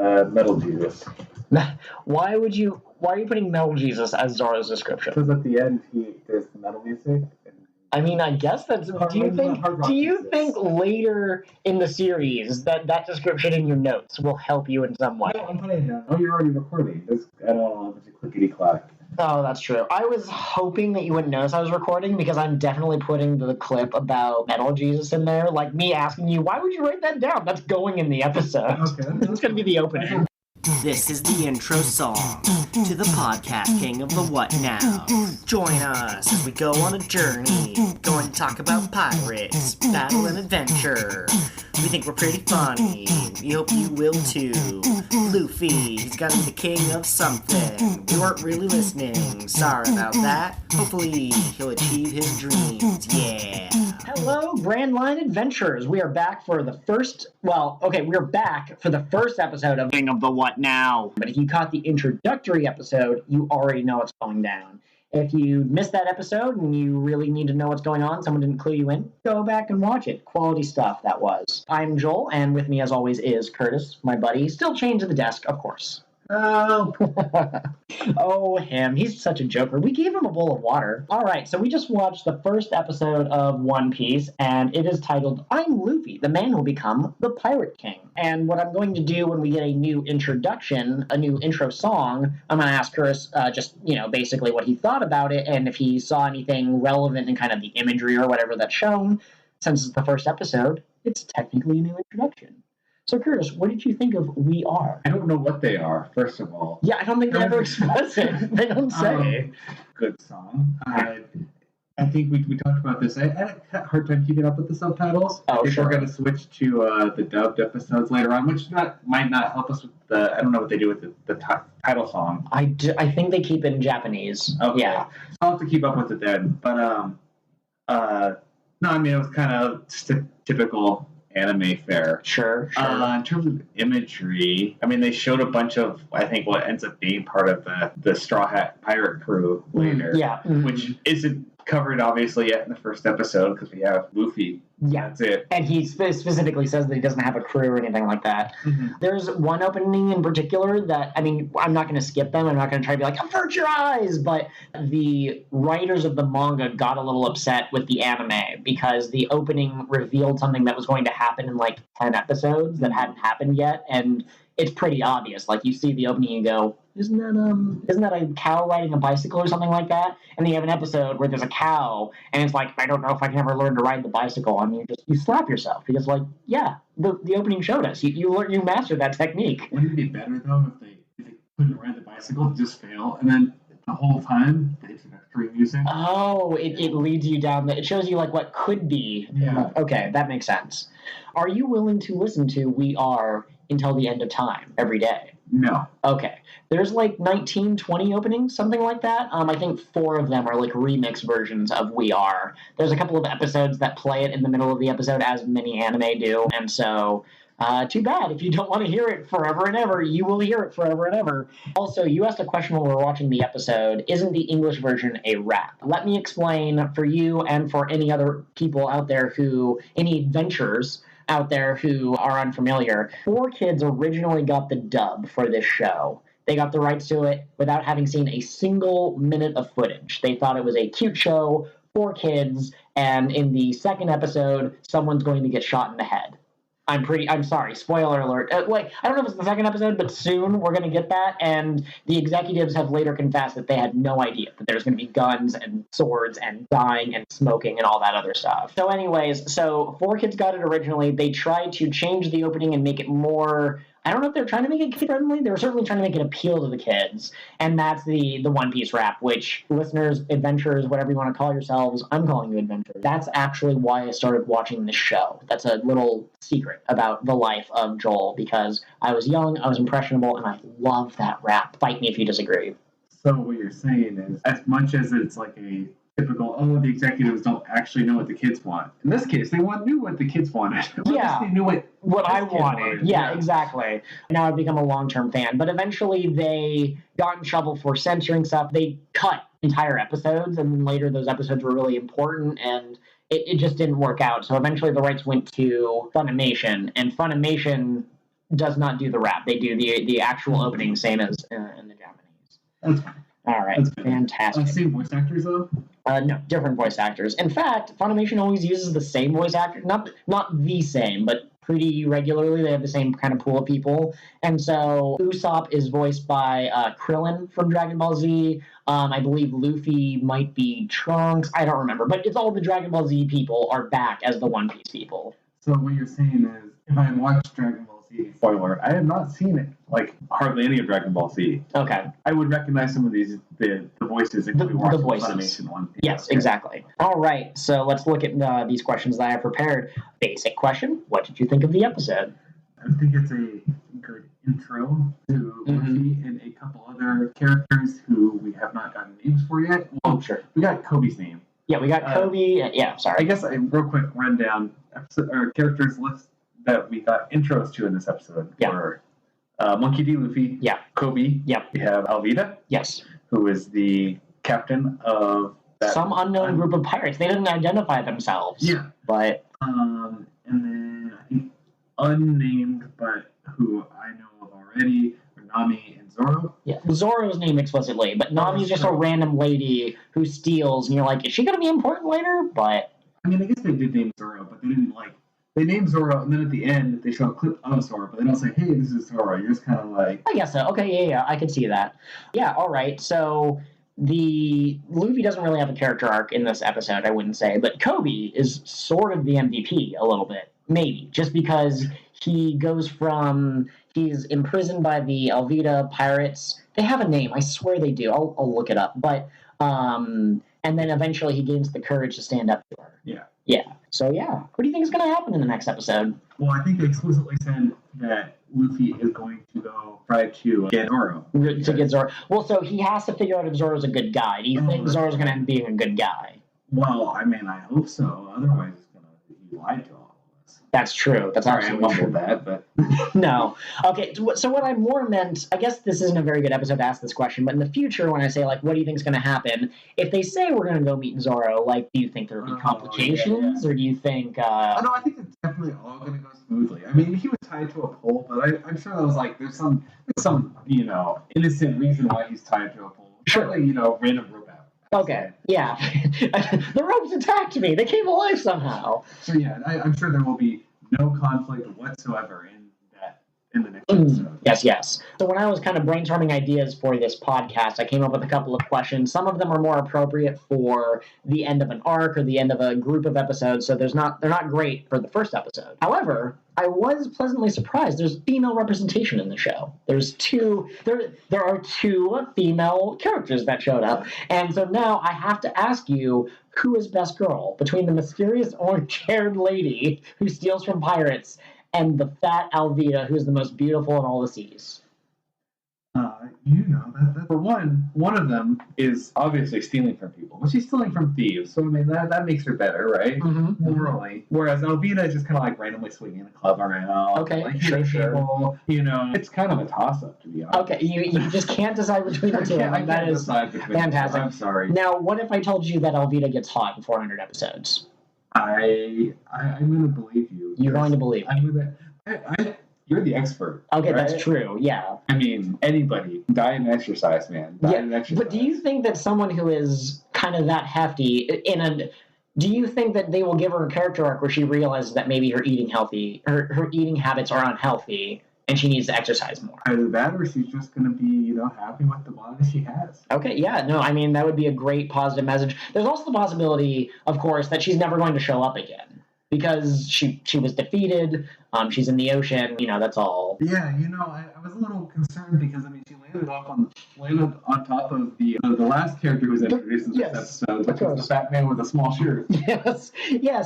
Metal Jesus. Why are you putting Metal Jesus as Zoro's description? Because at the end he does the metal music. I mean, I guess that's. Do you think later in the series that description in your notes will help you in some way? No, I'm putting it down. Oh, you're already recording. I don't know if it's a clickety clack. Oh, that's true. I was hoping that you wouldn't notice I was recording because I'm definitely putting the clip about Metal Jesus in there. Like me asking you, why would you write that down? That's going in the episode. Okay. It's going to be the opening. This is the intro song to the podcast king of the what now. Join us as we go on a journey, going to talk about pirates, battle and adventure. We think we're pretty funny, we hope you will too. Luffy, he's gotta be the king of something. We weren't really listening, sorry about that. Hopefully he'll achieve his dreams, yeah. Hello, Grand Line Adventures. We are back for the first, we're back for the first episode of King of the What Now. But if you caught the introductory episode, you already know what's going down. If you missed that episode and you really need to know what's going on, someone didn't clue you in, go back and watch it. Quality stuff, that was. I'm Joel, and with me as always is Curtis, my buddy, still chained to the desk, of course. Oh. Oh, him. He's such a joker. We gave him a bowl of water. All right, so we just watched the first episode of One Piece, and it is titled, I'm Luffy, the man who will become the Pirate King. And what I'm going to do when we get a new introduction, a new intro song, I'm going to ask Chris basically what he thought about it, and if he saw anything relevant in kind of the imagery or whatever that's shown. Since it's the first episode, it's technically a new introduction. So, Curtis, what did you think of We Are? I don't know what they are, first of all. Yeah, I don't think they ever express it. They don't say. Good song. I think we talked about this. I had a hard time keeping up with the subtitles. Oh, I think sure. We're going to switch to the dubbed episodes later on, which might not help us with the... I don't know what they do with the title song. I think they keep it in Japanese. Okay. Yeah. I'll have to keep up with it then. But, no, I mean, it was kind of just a typical anime fare. Sure. In terms of imagery, I mean, they showed a bunch of, I think, what ends up being part of the Straw Hat Pirate crew later. Yeah. Which isn't covered, obviously, yet in the first episode, because we have Luffy. Yeah. That's it. And he specifically says that he doesn't have a crew or anything like that. Mm-hmm. There's one opening in particular that, I mean, I'm not going to skip them. I'm not going to try to be like, avert your eyes. But the writers of the manga got a little upset with the anime because the opening revealed something that was going to happen in like 10 episodes that hadn't happened yet. And it's pretty obvious. Like, you see the opening and you go, isn't that a cow riding a bicycle or something like that? And then you have an episode where there's a cow, and it's like, I don't know if I can ever learn to ride the bicycle. And you slap yourself because, like, yeah, the opening showed us. You mastered that technique. Wouldn't it be better, though, if they couldn't ride the bicycle, just fail, and then the whole time they just have free music? Oh, it leads you down. It shows you, like, what could be. Yeah. Okay, that makes sense. Are you willing to listen to We Are until the end of time every day? No. Okay. There's like 19, 20 openings, something like that. I think 4 of them are like remix versions of We Are. There's a couple of episodes that play it in the middle of the episode, as many anime do. And so, too bad. If you don't want to hear it forever and ever, you will hear it forever and ever. Also, you asked a question when we were watching the episode, isn't the English version a rap? Let me explain for you and for any other people out there any adventurers out there who are unfamiliar. 4Kids originally got the dub for this show. They got the rights to it without having seen a single minute of footage. They thought it was a cute show for kids, and in the second episode, someone's going to get shot in the head. I'm sorry, spoiler alert. I don't know if it's the second episode, but soon we're going to get that, and the executives have later confessed that they had no idea that there's going to be guns and swords and dying and smoking and all that other stuff. So anyways, 4Kids got it originally. They tried to change the opening and make it more... I don't know if they're trying to make it kid-friendly. They were certainly trying to make it appeal to the kids. And that's the One Piece rap, which listeners, adventurers, whatever you want to call yourselves, I'm calling you adventurers. That's actually why I started watching this show. That's a little secret about the life of Joel, because I was young, I was impressionable, and I love that rap. Fight me if you disagree. So what you're saying is, as much as it's like a typical, the executives don't actually know what the kids want. In this case, they knew what the kids wanted. Yeah. They knew what I wanted. Yeah, exactly. Now I've become a long-term fan. But eventually they got in trouble for censoring stuff. They cut entire episodes, and then later those episodes were really important, and it just didn't work out. So eventually the rights went to Funimation, and Funimation does not do the rap. They do the actual opening, same as in the Japanese. That's fine. All right, That's fantastic. Same voice actors though? No, different voice actors. In fact, Funimation always uses the same voice actor. Not the same, but pretty regularly. They have the same kind of pool of people. And so Usopp is voiced by Krillin from Dragon Ball Z. I believe Luffy might be Trunks. I don't remember. But it's all the Dragon Ball Z people are back as the One Piece people. So what you're saying is, if I watched Dragon Ball Z, spoiler, I have not seen it, like hardly any of Dragon Ball Z. Okay. I would recognize some of the voices if we watched the Funimation one. Yes, okay. Exactly. All right, so let's look at these questions that I have prepared. Basic question: what did you think of the episode? I think it's a good intro to Luffy and a couple other characters who we have not gotten names for yet. Well, sure. We got Kobe's name. Yeah, we got Kobe. Yeah, sorry. I guess a real quick rundown characters list that we got intros to in this episode were Monkey D. Luffy. Yeah. Kobe. Yep. We have Alvida. Yes. Who is the captain of some unknown group of pirates. They didn't identify themselves. Yeah. But and then I think unnamed, but who I know of already, are Nami and Zoro. Yeah, Zoro's named explicitly, but Nami's just a random lady who steals, and you're like, is she going to be important later? But I mean, I guess they did name Zoro, but they didn't they named Zoro, and then at the end they show a clip of Zoro, but they don't say, "Hey, this is Zoro." You're just kind of like, I guess so. Okay, yeah, I could see that. Yeah, all right. So Luffy doesn't really have a character arc in this episode, I wouldn't say, but Kobe is sort of the MVP a little bit, maybe, just because he goes from he's imprisoned by the Alvida pirates. They have a name, I swear they do. I'll look it up, but and then eventually he gains the courage to stand up to her. Yeah. Yeah. So, yeah. What do you think is going to happen in the next episode? Well, I think they explicitly said that Luffy is going to go try to get Zoro. To get Zoro. Well, so he has to figure out if Zoro's a good guy. Do you think Zoro's going to end up being a good guy? Well, I mean, I hope so. Otherwise, it's going to be lied to all of us. That's true. That's absolutely true. That, but no. Okay, so what I more meant, I guess this isn't a very good episode to ask this question, but in the future, when I say, like, what do you think is going to happen, if they say we're going to go meet Zoro, like, do you think there will be complications, or do you think... No, I think it's definitely all going to go smoothly. I mean, he was tied to a pole, but I'm sure that was, like, there's some innocent reason why he's tied to a pole. Sure. Probably, random rope out. Okay, yeah. The ropes attacked me. They came alive somehow. So, yeah, I'm sure there will be no conflict whatsoever in the next episode. Yes. So when I was kind of brainstorming ideas for this podcast, I came up with a couple of questions. Some of them are more appropriate for the end of an arc or the end of a group of episodes, so they're not great for the first episode. However, I was pleasantly surprised. There's female representation in the show. There are two female characters that showed up, and so now I have to ask you, who is best girl between the mysterious orange-haired lady who steals from pirates and the fat Alvida, who is the most beautiful in all the seas? That for one of them is obviously stealing from people, but she's stealing from thieves. So I mean that makes her better, right? Mm-hmm. Morally. Whereas Alvida is just kind of like randomly swinging a club around. Okay, like, sure. People, it's kind of a toss-up, to be honest. Okay, you just can't decide between the two. That is fantastic. I'm sorry. Now, what if I told you that Alvida gets hot in 400 episodes? I'm going to believe you. You're going to believe me. You're the expert. Okay, right? That's true, yeah. I mean, anybody. Diet and exercise, man. But do you think that someone who is kind of that hefty, do you think that they will give her a character arc where she realizes that maybe her eating habits are unhealthy and she needs to exercise more? Either that or she's just going to be, happy with the body she has. Okay, yeah. No, I mean, that would be a great positive message. There's also the possibility, of course, that she's never going to show up again. Because she was defeated, she's in the ocean, that's all. Yeah, I was a little concerned because, she landed on top of the last character who was introduced in this episode, which was the fat man with the small shirt. Yes,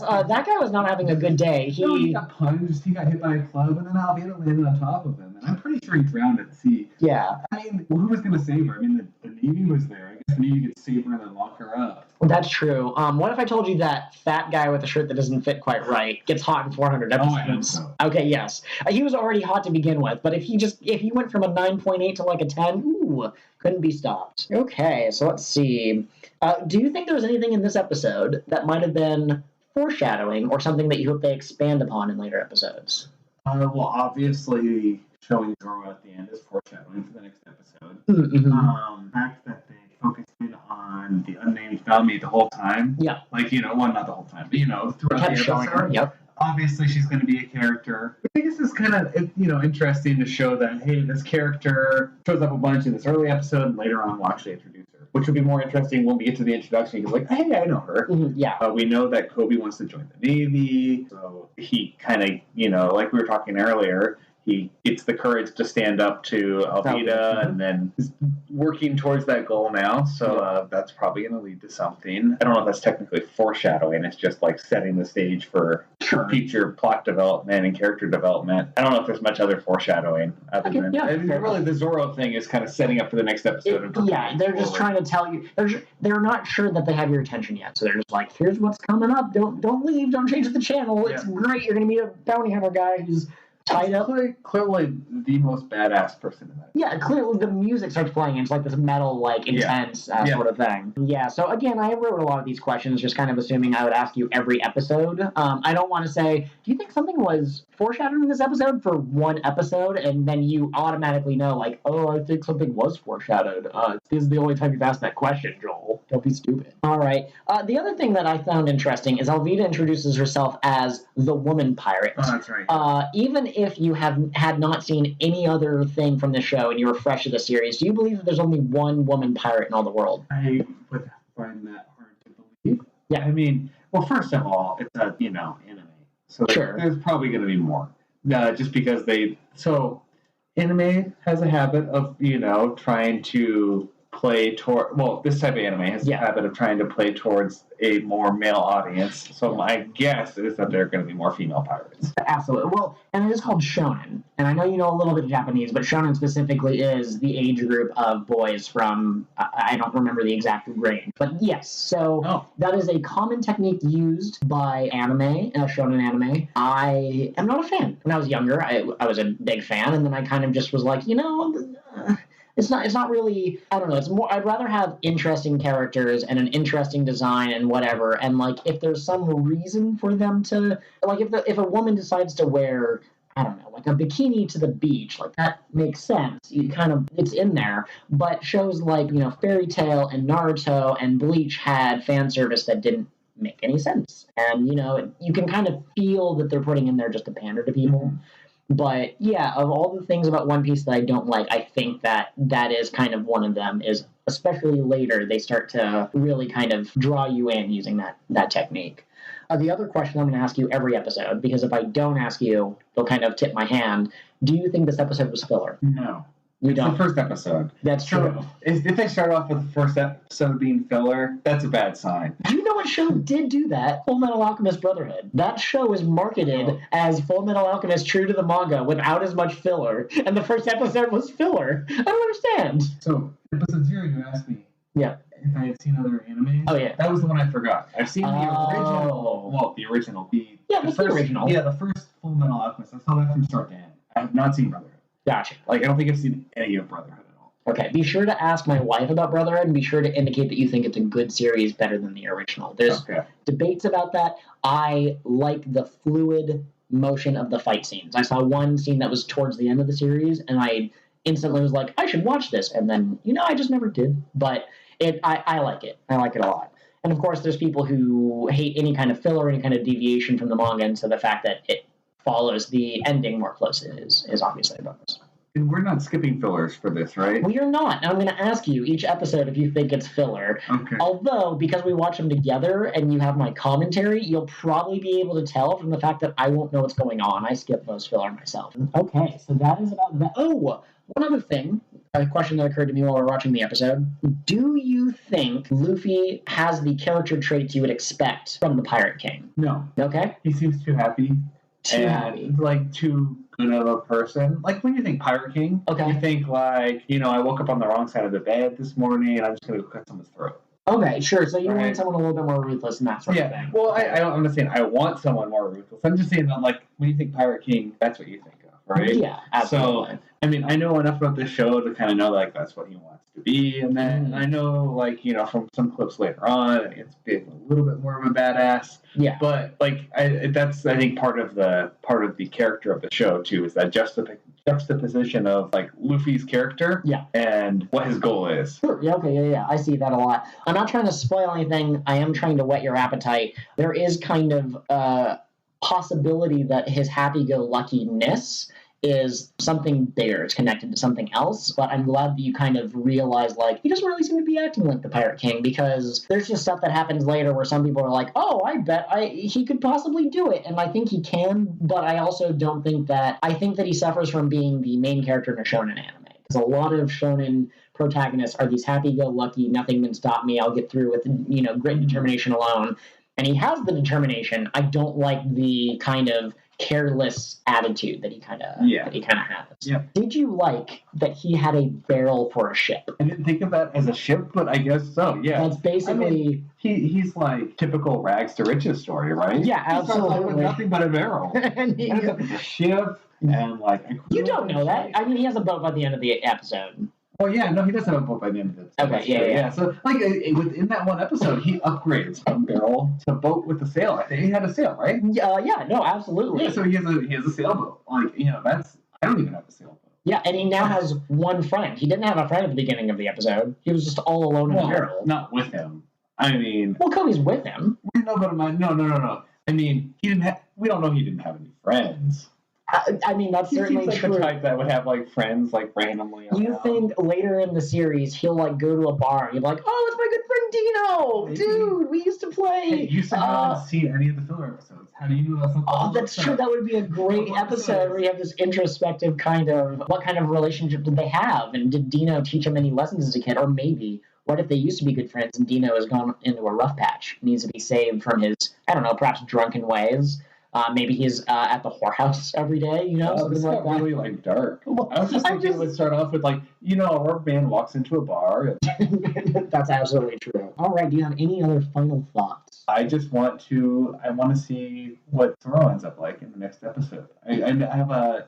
that guy was not having a good day. He got punched, he got hit by a club, and then Alvida landed on top of him, and I'm pretty sure he drowned at sea. Yeah. Who was going to save her? The Navy was there. I guess the Navy could save her and then lock her up. Well, that's true. What if I told you that fat guy with a shirt that doesn't fit quite right gets hot in 400 episodes? Oh, I hope so. Okay, yes. He was already hot to begin with, but if he went from a 9.8 to like a 10, couldn't be stopped. Okay, so let's see. Do you think there was anything in this episode that might have been foreshadowing or something that you hope they expand upon in later episodes? Well, obviously, showing Zoro at the end is foreshadowing for the next episode. Mm-hmm. The fact that they focused in on the unnamed family the whole time. Yeah. Like, well, not the whole time, but, throughout Kept the showing episode. her. Yep. Obviously, she's going to be a character. I think this is kind of, interesting to show that, hey, this character shows up a bunch in this early episode, and later on we'll actually introduce her. Which will be more interesting when we get to the introduction. He's like, hey, I know her. Mm-hmm. Yeah. We know that Kobe wants to join the Navy, so he kind of, like we were talking earlier, he gets the courage to stand up to Alvida, and then is working towards that goal now. So that's probably going to lead to something. I don't know if that's technically foreshadowing. It's just like setting the stage for future plot development and character development. I don't know if there's much other foreshadowing other than really the Zoro thing is kind of setting up for the next episode. They're just trying to tell you. They're not sure that they have your attention yet, so they're just like, here's what's coming up. Don't leave. Don't change the channel. It's great. You're going to meet a bounty hunter guy who's tied up. Clearly the most badass person in that. Yeah, clearly the music starts playing. It's like this metal, like intense sort of thing. Yeah. So again, I wrote a lot of these questions, just kind of assuming I would ask you every episode. I don't want to say, do you think something was foreshadowed in this episode for one episode, and then you automatically know, like, oh, I think something was foreshadowed. This is the only time you've asked that question, Joel. Don't be stupid. All right. The other thing that I found interesting is Alvida introduces herself as the woman pirate. Oh, that's right. Even if you had not seen any other thing from the show and you were fresh to the series, do you believe that there's only one woman pirate in all the world? I would find that hard to believe. Yeah. I mean, well, first of all, it's a, anime. So there's probably going to be more. Just because anime has a habit of, trying to play toward, this type of anime has a habit of trying to play towards a more male audience. So my guess is that there are going to be more female pirates. Absolutely. Well, and it is called shonen. And I know you know a little bit of Japanese, but shonen specifically is the age group of boys from, I don't remember the exact range. But yes, so that is a common technique used by anime, shonen anime. I am not a fan. When I was younger, I was a big fan, and then I kind of just was like, it's not really, I don't know, it's more, I'd rather have interesting characters and an interesting design and whatever, and like if there's some reason for them to, like if a woman decides to wear, I don't know, like a bikini to the beach, like that makes sense. It's in there. But shows like, Fairy Tail and Naruto and Bleach had fan service that didn't make any sense. And, you can kind of feel that they're putting in there just to pander to people. Mm-hmm. But yeah, of all the things about One Piece that I don't like, I think that is kind of one of them, is especially later they start to really kind of draw you in using that technique. The other question I'm going to ask you every episode, because if I don't ask you, they'll kind of tip my hand. Do you think this episode was filler? No. You don't? It's the first episode. That's true. So if they start off with the first episode being filler, that's a bad sign. Do you know what show did do that? Full Metal Alchemist Brotherhood. That show is marketed as Full Metal Alchemist true to the manga without as much filler, and the first episode was filler. I don't understand. So, episode 0, you asked me. Yeah. If I had seen other animes. Oh, yeah. That was the one I forgot. I've seen the original. Well, the original. The original. Yeah, the first Full Metal Alchemist. I saw that from start to end. I have not seen Brotherhood. Gotcha. I don't think I've seen any of Brotherhood at all. Okay, be sure to ask my wife about Brotherhood, and be sure to indicate that you think it's a good series better than the original. There's debates about that. I like the fluid motion of the fight scenes. I saw one scene that was towards the end of the series, and I instantly was like, I should watch this. And then, I just never did. But I like it. I like it a lot. And of course, there's people who hate any kind of filler, any kind of deviation from the manga, and so the fact that it follows the ending more closely is obviously a bonus. And we're not skipping fillers for this, right? We are not. And I'm going to ask you each episode if you think it's filler. Okay. Although, because we watch them together and you have my commentary, you'll probably be able to tell from the fact that I won't know what's going on. I skip most filler myself. Okay, so that is about that. Oh, one other thing, a question that occurred to me while we were watching the episode. Do you think Luffy has the character traits you would expect from the Pirate King? No. Okay. He seems too happy. Too good of a person. Like when you think Pirate King, you think like, I woke up on the wrong side of the bed this morning and I'm just going to cut someone's throat. Okay, sure. So you want someone a little bit more ruthless and that sort of thing. Well, I'm not saying I want someone more ruthless. I'm just saying that, like, when you think Pirate King, that's what you think of, right? Yeah, absolutely. So, I know enough about this show to kind of know, like, that's what he wants to to be in that. And I know, like, you know, from some clips later on, it's being a little bit more of a badass. Yeah. But like, that's I think part of the character of the show too, is that juxtaposition of like Luffy's character, and what his goal is. Sure. Yeah. Okay. Yeah. I see that a lot. I'm not trying to spoil anything. I am trying to whet your appetite. There is kind of possibility that his happy-go-luckiness is something bigger. It's connected to something else, but I'm glad that you kind of realize, like, he doesn't really seem to be acting like the Pirate King, because there's just stuff that happens later where some people are like, oh, I bet he could possibly do it, and I think he can, but I also don't think that, I think that he suffers from being the main character in a shonen anime, because a lot of shonen protagonists are these happy-go-lucky, nothing can stop me, I'll get through with, you know, grit and determination alone, and he has the determination. I don't like the kind of careless attitude that he kind of has. Yeah. Did you like that he had a barrel for a ship? I didn't think of that as a ship, but I guess so. Yeah. That's basically. I mean, he's like typical rags to riches story, right? Yeah, absolutely. With nothing but a barrel. And he ends up with a ship and like. You don't know that. I mean, he has a boat by the end of the episode. Oh yeah, no, he does have a boat by the end of it. Okay, yeah. So, like, within that one episode, he upgrades from barrel to boat with a sail. I think he had a sail, right? Yeah, no, absolutely. Yeah, so he has a sailboat. Like, you know, I don't even have a sailboat. Yeah, and he now has one friend. He didn't have a friend at the beginning of the episode. He was just all alone in the barrel. Not with him. I mean, well, Kobe's with him. No, but no. I mean, he didn't. We don't know he didn't have any friends. I mean, that's certainly like true. The type that would have like friends like randomly. You think later in the series he'll like go to a bar and you're like, oh, it's my good friend Dino, dude. We used to play. Hey, you said you haven't seen any of the filler episodes. How do you know that's not? Oh, that's true. That would be a great episode where you have this introspective kind of what kind of relationship did they have, and did Dino teach him any lessons as a kid, or maybe. What if they used to be good friends and Dino has gone into a rough patch, needs to be saved from his, I don't know, perhaps drunken ways. Maybe he's at the whorehouse every day, you know, something like that. Really like dark. I was just thinking it would start off with like, you know, a rock band walks into a bar. That's absolutely true. All right, do you have any other final thoughts? I want to see what Zoro ends up like in the next episode. I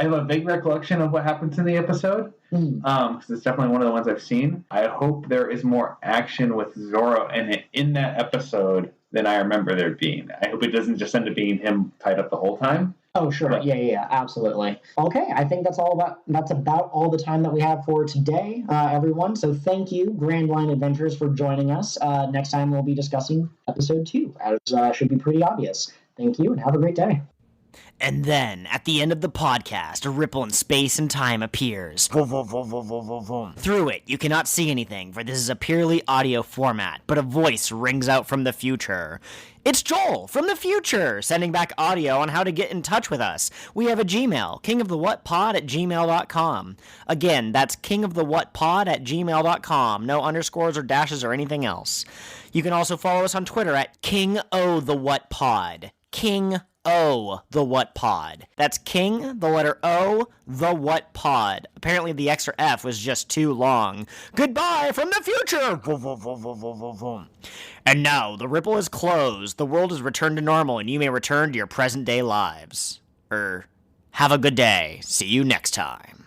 have a vague recollection of what happens in the episode, because it's definitely one of the ones I've seen. I hope there is more action with Zoro in that episode than I remember there being. I hope it doesn't just end up being him tied up the whole time. Oh, sure. But, yeah, absolutely. Okay, I think that's about all the time that we have for today, everyone. So thank you, Grand Line Adventures, for joining us. Next time we'll be discussing episode 2, as should be pretty obvious. Thank you, and have a great day. And then, at the end of the podcast, a ripple in space and time appears. Through it, you cannot see anything, for this is a purely audio format, but a voice rings out from the future. It's Joel from the future, sending back audio on how to get in touch with us. We have a Gmail, kingofthewhatpod@gmail.com. Again, that's kingofthewhatpod@gmail.com. No underscores or dashes or anything else. You can also follow us on Twitter at KingOTheWhatPod. King O, the What Pod. That's King, the letter O, the What Pod. Apparently the extra F was just too long. Goodbye from the future! And now, the ripple is closed, the world is returned to normal, and you may return to your present-day lives. Have a good day. See you next time.